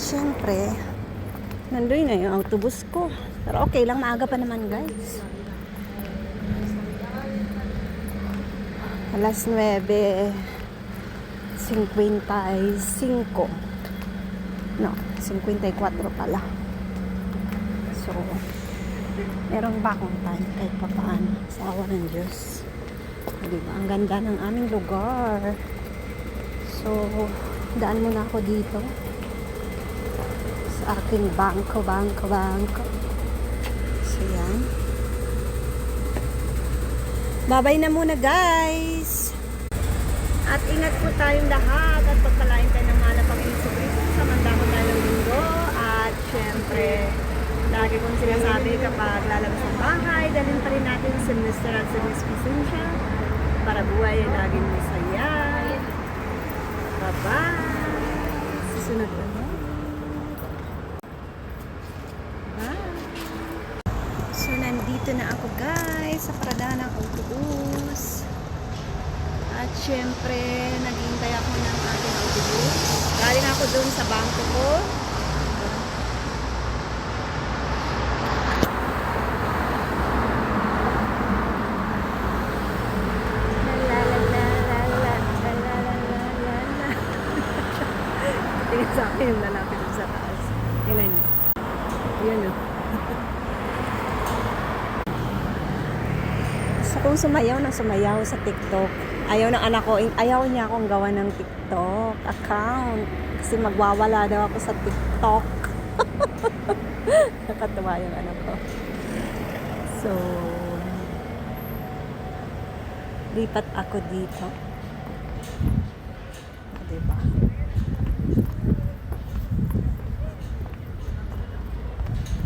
syempre, nandun na yung autobus ko. Pero okay lang, maaga pa naman guys. Alas 9:55. No, 54 pala. So, meron ba akong time kahit pa paano sa awa ng Diyos. Diba? Ang ganda ng aming lugar. So, daan muna ako dito sa aking bangko. So, yan. Babay na muna guys. At ingat po tayong lahat at pagpalain tayo ng mahal na Panginoon sa Kristo sa mandamo tayo ng mundo. At syempre, lagi kong sinasabi kapag lalabas ng bahay, dalhin pa rin natin si Mr. at si Miss Pasensya para buhay ay laging masaya. Bye-bye! Susunod na mo. Bye! So, nandito na ako guys sa paradahan ng autobus. At syempre, naghihintay ako ng ating autobus. Galing ako doon sa bangko ko. Tingnan sa akin yung lalapit sa taas. Tingnan niyo. Yun o. Gusto kong sumayaw sa TikTok. Ayaw ng anak ko, ayaw niya akong gawa ng TikTok account. Kasi magwawala daw ako sa TikTok. Nakatawa yung anak ko. So, lipat ako dito. Diba?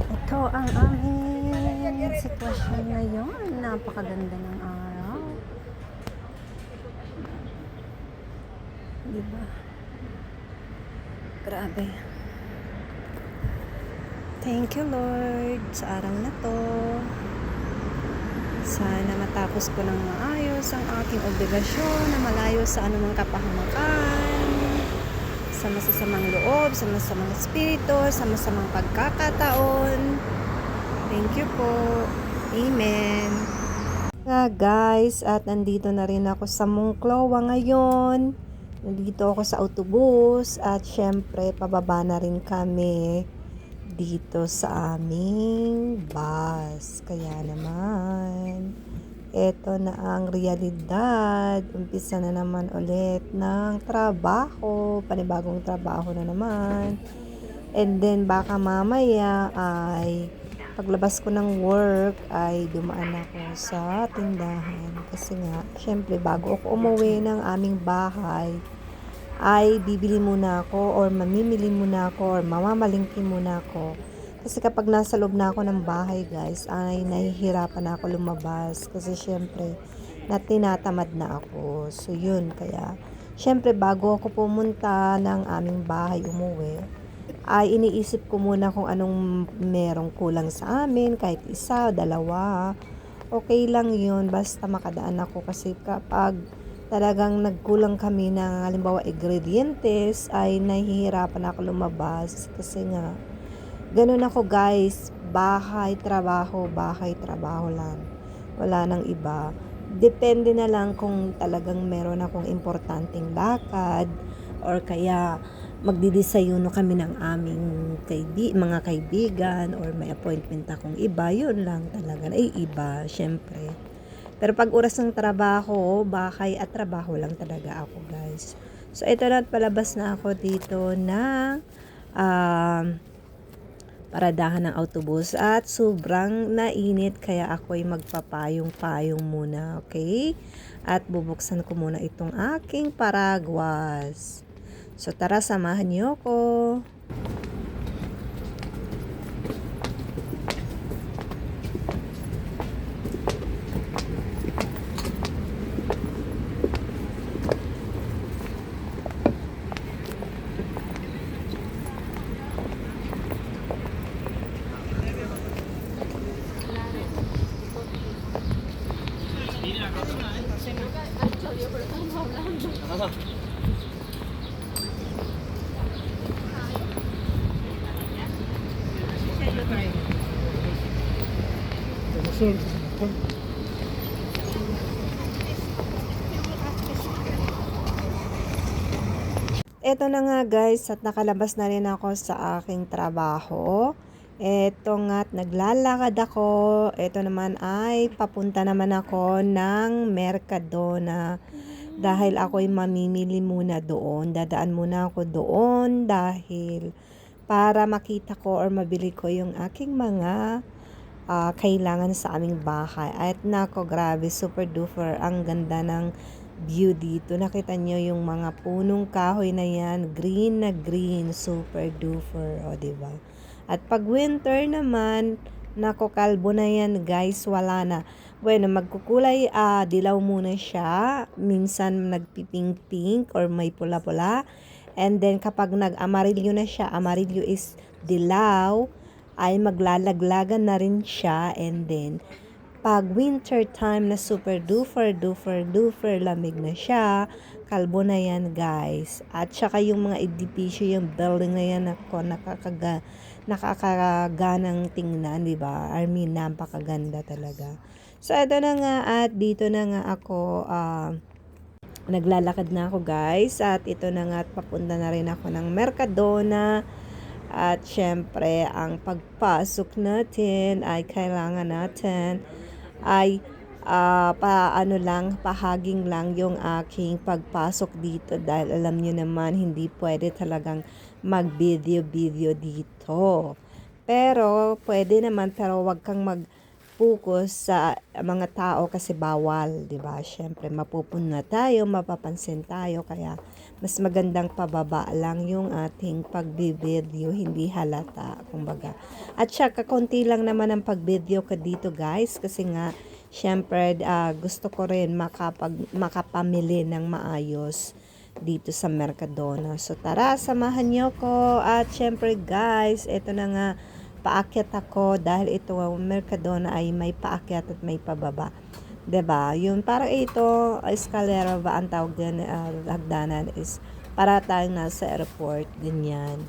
Ito ang aming sitwasyon ngayon. Napakaganda ng araw. Diba? Grabe. Thank you Lord sa araw na to. Sana matapos ko ng maayos ang aking obligasyon na malayo sa anumang kapahamakan, sa masasamang loob, sa masasamang espiritu, sa masamang pagkakataon. Thank you po. Amen. Guys, at nandito na rin ako sa Monclova ngayon. Nandito ako sa autobus at syempre pababa na rin kami dito sa aming bus. Kaya naman, eto na ang realidad. Umpisa na naman ulit ng trabaho. Panibagong trabaho na naman. And then baka mamaya ay paglabas ko ng work ay dumaan ako sa tindahan. Kasi nga, syempre bago ako umuwi ng aming bahay, ay bibili muna ako or mamimili muna ako or mamamalingki muna ako. Kasi kapag nasa loob na ako ng bahay guys, ay nahihirapan na ako lumabas. Kasi syempre, tinatamad na ako. So yun, kaya syempre bago ako pumunta ng aming bahay umuwi, ay iniisip ko muna kung anong merong kulang sa amin, kahit isa, dalawa. Okay lang yun, basta makadaan ako. Kasi kapag talagang nagkulang kami ng halimbawa ingredientes, ay nahihirapan ako lumabas. Kasi nga, ganun ako guys, bahay, trabaho lang. Wala nang iba. Depende na lang kung talagang meron akong importanteng lakad or kaya magdidesayuno kami ng aming mga kaibigan or may appointment akong iba, yun lang talaga. Ay iba, syempre. Pero pag oras ng trabaho, bahay at trabaho lang talaga ako guys. So ito na, palabas na ako dito ng paradahan ng autobus at sobrang nainit kaya ako'y magpapayong-payong muna, okay? At bubuksan ko muna itong aking paragwas. So tara, samahan niyo ko. Eto na nga guys at nakalabas na rin ako sa aking trabaho. Eto nga't naglalakad ako. Eto naman ay papunta naman ako ng Mercadona. Dahil ako'y mamimili muna doon. Dadaan muna ako doon dahil para makita ko or mabili ko yung aking mga kailangan sa aming bahay. At nako, grabe, super duper. Ang ganda ng view dito. Nakita nyo yung mga punong kahoy na yan. Green na green. Super duper. O, diba? At pag winter naman, nako, kalbo na yan guys. Wala na. Bueno, magkukulay dilaw muna siya. Minsan nagpipink-pink or may pula-pula. And then kapag nag-amarilyo na siya, amarilyo is dilaw, ay maglalaglagan na rin siya. And then pag winter time na super duper lamig na siya, kalbo na yan guys. At saka yung mga edipisyo, yung building na yan, ako nakakaganang tingnan, di ba? I mean, napakaganda talaga. So ito na nga, at dito na nga ako naglalakad na ako guys. At ito na nga, at papunta na rin ako ng Mercadona. At syempre, ang pagpasok natin ay kailangan natin ay pahaging lang yung aking pagpasok dito dahil alam nyo naman hindi pwede talagang mag-video dito. Pero pwede naman, pero wag kang mag-focus sa mga tao kasi bawal, 'di ba? Syempre mapupuna tayo, mapapansin tayo, kaya mas magandang pababa lang yung ating pag-video, hindi halata, kumbaga. At saka konti lang naman ang pag-video ka dito guys, kasi nga syempre gusto ko rin makapamili ng maayos dito sa Mercadona. So tara, samahan niyo ko. At syempre guys, ito na nga, paakyat ako dahil ito Mercadona ay may paakyat at may pababa. 'Di ba? Yung parang ito, escalera ba ang tawag din, hagdanan is para tayong nasa airport, ganyan.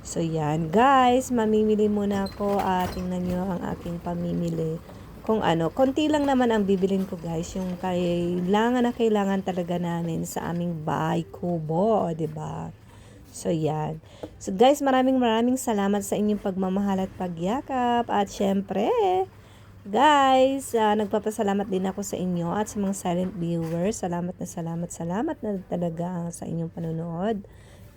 So yan, guys, mamimili muna ako at tingnan niyo ang aking pamimili. Kung ano, konti lang naman ang bibilin ko guys, yung kailangan talaga namin sa aming bahay kubo, 'di ba? So yan. So guys, maraming salamat sa inyong pagmamahal at pagyakap. At syempre, guys, nagpapasalamat din ako sa inyo at sa mga silent viewers. Salamat na talaga sa inyong panonood.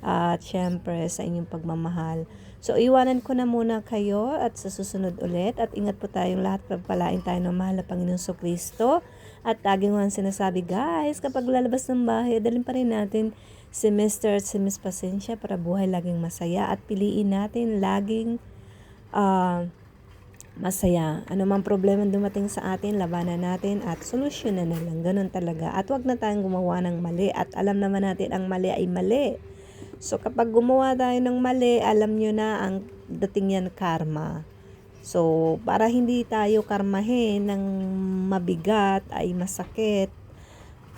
At syempre sa inyong pagmamahal. So iwanan ko na muna kayo at sa susunod ulit. At ingat po tayong lahat, pagpalain tayo ng mahal na Panginoong Kristo. At laging ang sinasabi guys, kapag lalabas ng bahay, dalhin pa rin natin si Mr. at si Miss Pasensya para buhay laging masaya. At piliin natin laging masaya. Ano mang problema dumating sa atin, labanan natin at solusyonan na lang. Ganun talaga. At wag na tayong gumawa ng mali. At alam naman natin ang mali ay mali. So kapag gumawa tayo ng mali, alam nyo na ang dating yan karma. So para hindi tayo karmahin ng mabigat ay masakit,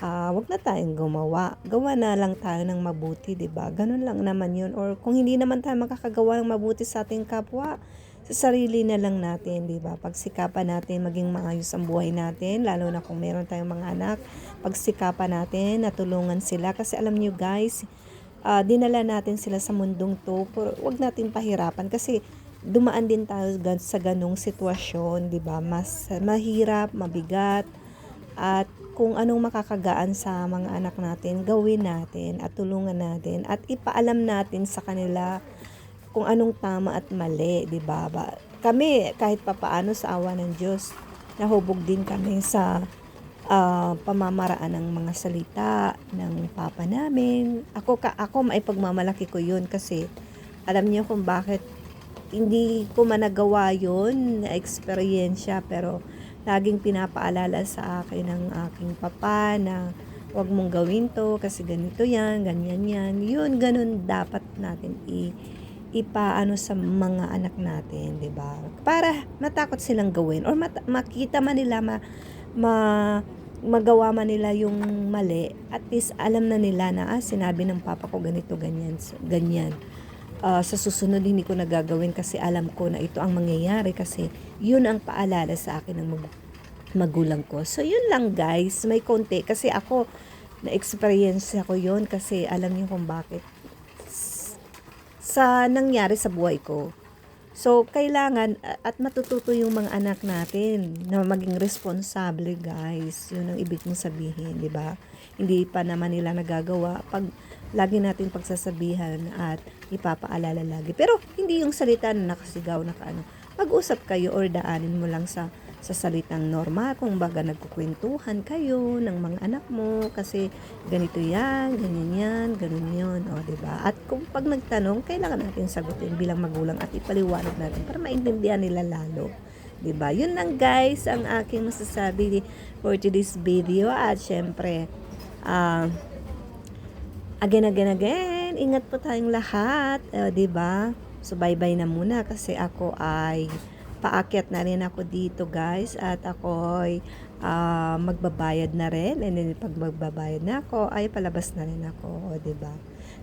wag na tayong gumawa. Gawa na lang tayo ng mabuti, 'di ba? Ganun lang naman 'yun. Or kung hindi naman tayo makakagawa ng mabuti sa ating kapwa, sa sarili na lang natin, 'di ba? Pagsikapan natin maging maayos ang buhay natin, lalo na kung meron tayong mga anak. Pagsikapan natin, natulungan sila kasi alam niyo guys, dinala natin sila sa mundong to, pero wag natin pahirapan kasi dumaan din tayo sa ganung sitwasyon, 'di ba? Mas mahirap, mabigat, at kung anong makakagaan sa mga anak natin, gawin natin at tulungan natin at ipaalam natin sa kanila kung anong tama at mali, 'di ba? Kami kahit papaano sa awa ng Diyos, nahubog din kami sa pamamaraan ng mga salita ng papa namin. Ako maipagmamalaki ko 'yun kasi alam niyo kung bakit hindi ko managawa 'yun na eksperyensya, pero laging pinapaalala sa akin ng aking papa na huwag mong gawin to kasi ganito yan, ganyan yan. Yun, ganun dapat natin ipaano sa mga anak natin, 'di ba? Para matakot silang gawin or makita man nila magawa man nila yung mali, at least alam na nila na sinabi ng papa ko ganito, ganyan. Sa susunod hindi ko nagagawin kasi alam ko na ito ang mangyayari kasi yun ang paalala sa akin ng magulang ko. So, yun lang guys. May konti. Kasi ako, na-experience ako yun kasi alam niyo kung bakit. Sa nangyari sa buhay ko. So, kailangan at matututo yung mga anak natin na maging responsable, guys. Yun ang ibig kong sabihin, di ba? Hindi pa naman nila nagagawa pag lagi natin pagsasabihan at ipapaalala lagi. Pero, hindi yung salita na nakasigaw na kaano. Mag-usap kayo or daanin mo lang sa salitang normal, kung baga nagkukwentuhan kayo ng mga anak mo kasi ganito yan, ganyan yan, ganun yun, o diba? At kung pag nagtanong, kailangan natin sagutin bilang magulang at ipaliwanag natin para maintindihan nila lalo. Diba? Yun lang guys ang aking masasabi for today's video at syempre, again, ingat po tayong lahat, diba? So bye-bye na muna kasi ako ay paakyat na rin ako dito guys at ako'y magbabayad na rin, and then pag magbabayad na ako ay palabas na rin ako, o diba?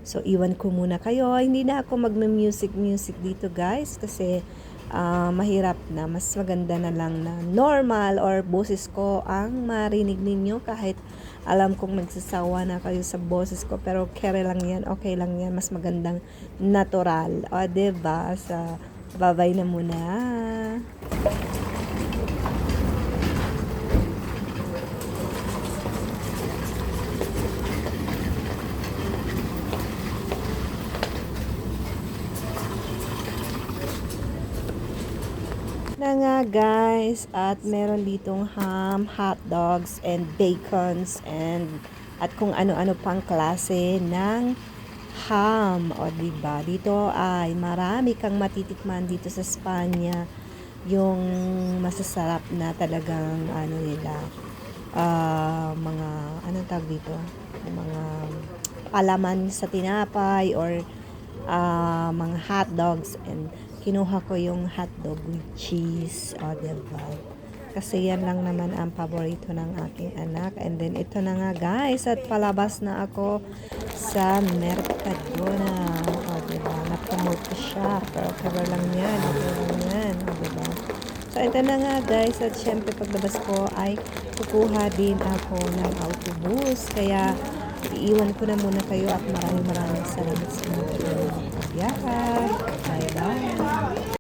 So iwan ko muna kayo, hindi na ako magme-music dito guys kasi mahirap na, mas maganda na lang na normal or boses ko ang marinig ninyo kahit alam kong nagsasawa na kayo sa boses ko, pero care lang yan, okay lang yan, mas magandang natural, o diba? Sa bye-bye na muna. Na nga guys, at meron ditong ham, hot dogs, and bacons, and at kung ano-ano pang klase ng ham, o diba? Dito ay marami kang matitikman dito sa Espanya, yung masasarap na talagang ano nila, mga anong tawag dito, mga palaman sa tinapay or mga hot dogs, and kinuha ko yung hotdog with cheese, o diba? Kasi yan lang naman ang paborito ng aking anak. And then ito na nga guys, at palabas na ako sa Mercadona, o diba? Na-promote ko siya, pero cover lang yan, o diba? So ito na nga guys, at syempre paglabas ko ay kukuha din ako ng autobus, kaya iiwan ko na muna kayo at maraming salamat sa mga pagbiyahe. Bye bye!